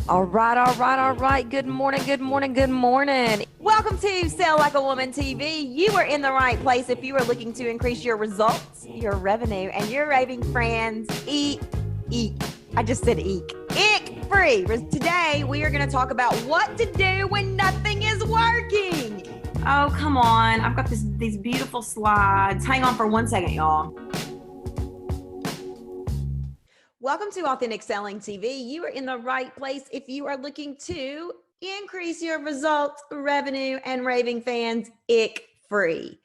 All right, all right, all right. Good morning, good morning, good morning. Welcome to Sell Like a Woman TV. You are in the right place if you are looking to increase your results, your revenue, and your raving friends. Eek. I just said eek. Eek free. Today, we are going to talk about what to do when nothing is working. Oh, come on. I've got these beautiful slides. Hang on for 1 second, y'all. Welcome to Authentic Selling TV. You are in the right place if you are looking to increase your results, revenue, and raving fans ick free.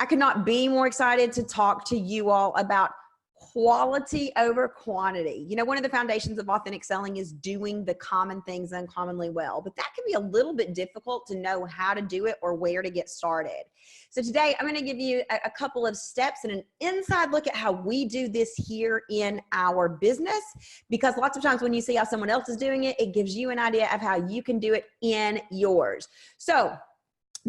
I could not be more excited to talk to you all about quality over quantity. You know, one of the foundations of authentic selling is doing the common things uncommonly well, but that can be a little bit difficult to know how to do it or where to get started. So today I'm going to give you a couple of steps and an inside look at how we do this here in our business, because lots of times when you see how someone else is doing it, it gives you an idea of how you can do it in yours. So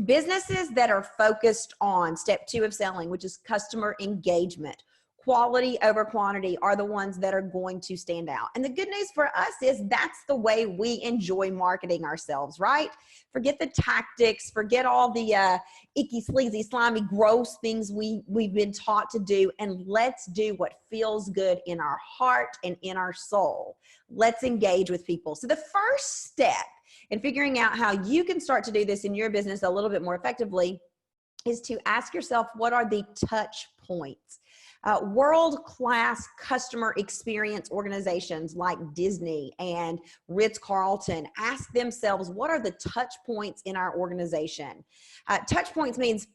businesses that are focused on step 2 of selling, which is customer engagement, quality over quantity, are the ones that are going to stand out. And the good news for us is that's the way we enjoy marketing ourselves, right? Forget the tactics, forget all the icky, sleazy, slimy, gross things we've been taught to do, and let's do what feels good in our heart and in our soul. Let's engage with people. So the first step in figuring out how you can start to do this in your business a little bit more effectively is to ask yourself, what are the touch points? World-class customer experience organizations like Disney and Ritz-Carlton ask themselves, what are the touch points in our organization? Touch points means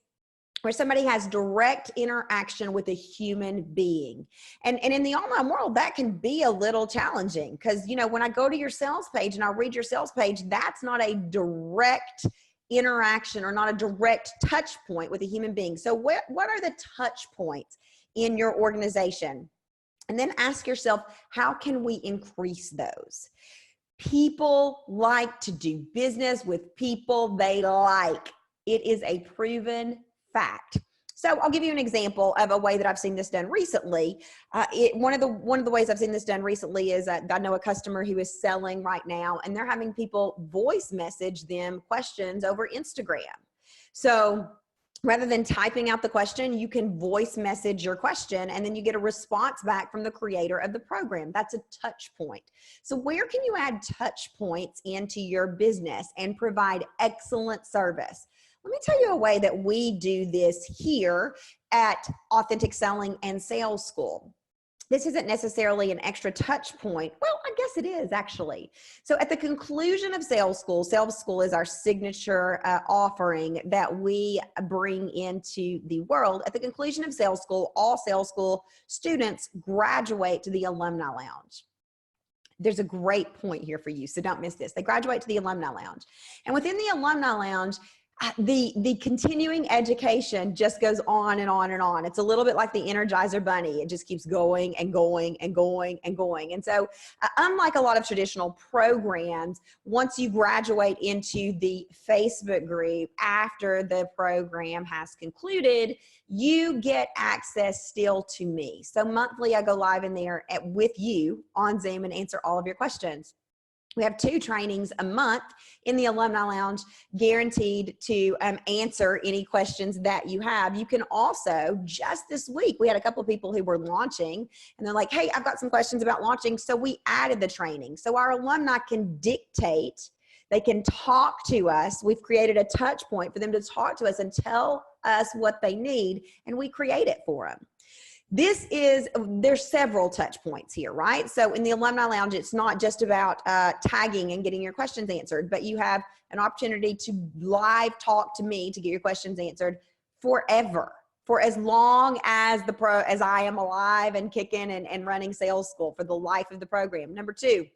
where somebody has direct interaction with a human being. And in the online world, that can be a little challenging because, you know, when I go to your sales page and I read your sales page, that's not a direct interaction or not a direct touch point with a human being. So what are the touch points in your organization? And then ask yourself, how can we increase those? People like to do business with people they like. It is a proven fact. So I'll give you an example of a way that I've seen this done recently. One of the ways I've seen this done recently is I know a customer who is selling right now, and they're having people voice message them questions over Instagram. So rather than typing out the question, you can voice message your question, and then you get a response back from the creator of the program. That's a touch point. So where can you add touch points into your business and provide excellent service? Let me tell you a way that we do this here at Authentic Selling and Sales School. This isn't necessarily an extra touch point. Well, I guess it is actually. So at the conclusion of Sales School is our signature offering that we bring into the world. At the conclusion of Sales School, all Sales School students graduate to the Alumni Lounge. There's a great point here for you, so don't miss this. They graduate to the Alumni Lounge. And within the Alumni Lounge, the continuing education just goes on and on and on. It's a little bit like the Energizer Bunny. It just keeps going and going and going and going. And so unlike a lot of traditional programs, once you graduate into the Facebook group after the program has concluded, you get access still to me. So monthly, I go live in there with you on Zoom and answer all of your questions. We have 2 trainings a month in the Alumni Lounge, guaranteed to answer any questions that you have. You can also, just this week, we had a couple of people who were launching, and they're like, hey, I've got some questions about launching. So we added the training. So our alumni can dictate, they can talk to us. We've created a touch point for them to talk to us and tell us what they need, and we create it for them. There's several touch points here, right? So in the Alumni Lounge, it's not just about tagging and getting your questions answered, but you have an opportunity to live talk to me to get your questions answered forever, for as long as as I am alive and kicking and running Sales School, for the life of the program. Number 2,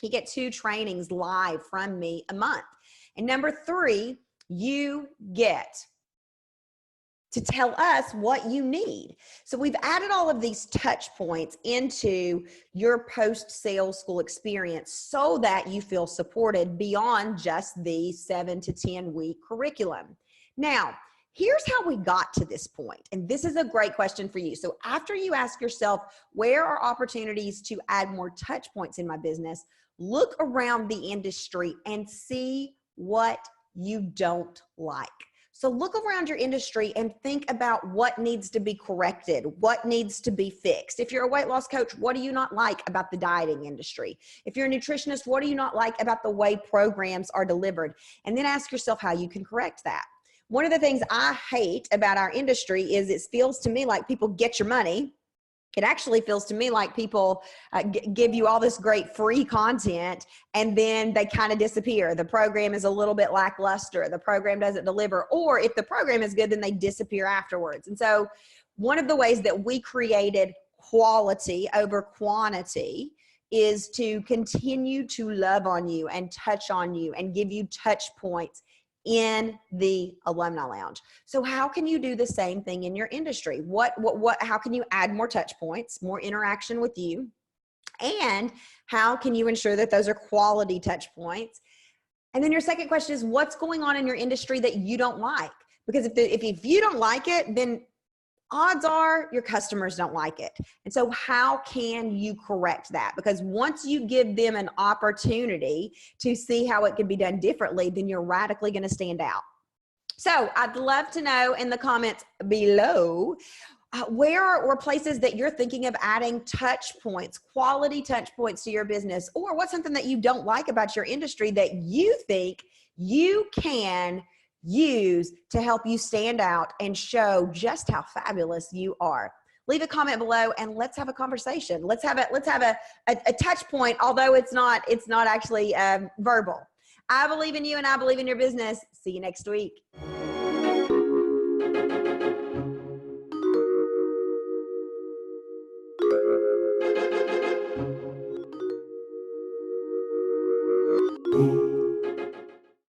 you get 2 trainings live from me a month. And number 3, you get to tell us what you need. So we've added all of these touch points into your post-sales school experience so that you feel supported beyond just the 7 to 10 week curriculum. Now, here's how we got to this point, and this is a great question for you. So after you ask yourself, where are opportunities to add more touch points in my business? look around the industry and see what you don't like. So look around your industry and think about what needs to be corrected, what needs to be fixed. If you're a weight loss coach, what do you not like about the dieting industry? If you're a nutritionist, what do you not like about the way programs are delivered? And then ask yourself how you can correct that. One of the things I hate about our industry is it feels to me like people get your money. It actually feels to me like people give you all this great free content and then they kind of disappear. The program is a little bit lackluster. The program doesn't deliver. Or if the program is good, then they disappear afterwards. And so one of the ways that we created quality over quantity is to continue to love on you and touch on you and give you touch points in the alumni lounge. So how can you do the same thing in your industry? How can you add more touch points, more interaction with you? And how can you ensure that those are quality touch points? And then your second question is, what's going on in your industry that you don't like? Because if you don't like it, then odds are your customers don't like it. And so how can you correct that? Because once you give them an opportunity to see how it can be done differently, then you're radically going to stand out. So I'd love to know in the comments below, where were places that you're thinking of adding touch points, quality touch points to your business, or what's something that you don't like about your industry that you think you can use to help you stand out and show just how fabulous you are. Leave a comment below and let's have a conversation. Let's have a touch point, although it's not actually verbal. I believe in you and I believe in your business. See you next week.